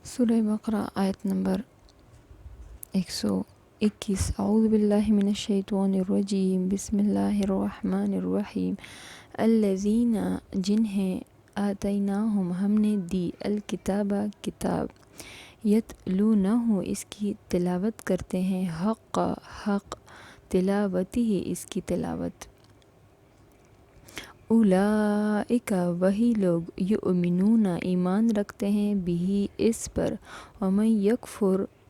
سورہ بقرہ آیت نمبر 121۔ اعوذ باللہ من الشیطان الرجیم، بسم اللہ الرحمن الرحیم۔ الذین جنہیں آتیناہم ہم نے دی الکتاب کتاب، یتلونہ اس کی تلاوت کرتے ہیں، حق تلاوتہ اس کی تلاوت۔ اولئک وہی لوگ، یؤمنون ایمان رکھتے ہیں، بہ اس پر،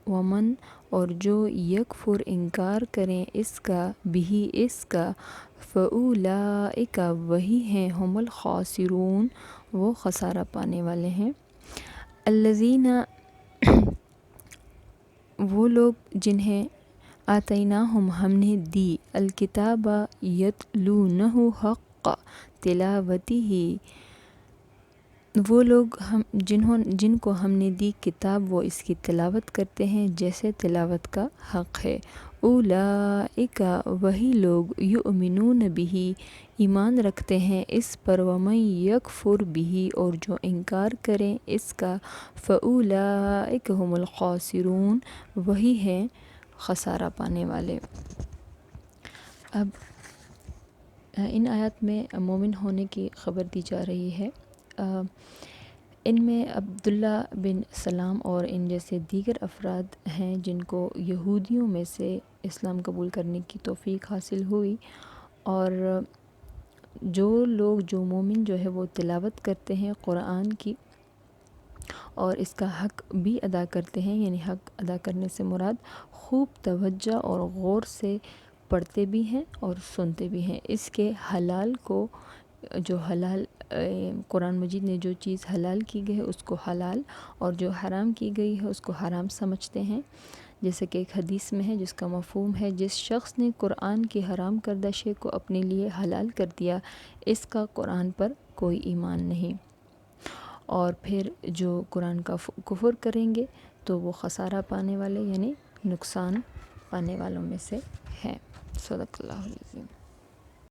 ومن اور جو یکفر انکار کریں اس کا، بہ اس کا، فاولئک وہی ہیں، ہم الخاسرون وہ خسارہ پانے والے ہیں۔ الذین وہ لوگ جنہیں آتیناہم ہم نے دی الکتاب، یتلونہ حق تلاوتہ وہ لوگ جن کو ہم نے دی کتاب وہ اس کی تلاوت کرتے ہیں جیسے تلاوت کا حق ہے۔ اولئک وہی لوگ، یؤمنون بہ ایمان رکھتے ہیں اس پر، ومن یکفر بہ اور جو انکار کریں اس کا، فاولئک ھم الخاسرون وہی ہیں خسارہ پانے والے۔ اب ان آیات میں مومن ہونے کی خبر دی جا رہی ہے۔ ان میں عبداللہ بن سلام اور ان جیسے دیگر افراد ہیں جن کو یہودیوں میں سے اسلام قبول کرنے کی توفیق حاصل ہوئی، اور جو لوگ جو مومن جو ہے وہ تلاوت کرتے ہیں قرآن کی اور اس کا حق بھی ادا کرتے ہیں، یعنی حق ادا کرنے سے مراد خوب توجہ اور غور سے پڑھتے بھی ہیں اور سنتے بھی ہیں، اس کے حلال کو جو حلال قرآن مجید نے جو چیز حلال کی گئی ہے اس کو حلال، اور جو حرام کی گئی ہے اس کو حرام سمجھتے ہیں۔ جیسے کہ ایک حدیث میں ہے جس کا مفہوم ہے، جس شخص نے قرآن کی حرام کردہ شے کو اپنے لیے حلال کر دیا، اس کا قرآن پر کوئی ایمان نہیں۔ اور پھر جو قرآن کا کفر کریں گے تو وہ خسارہ پانے والے یعنی نقصان پانے والوں میں سے ہیں۔ صدق اللہ العظیم۔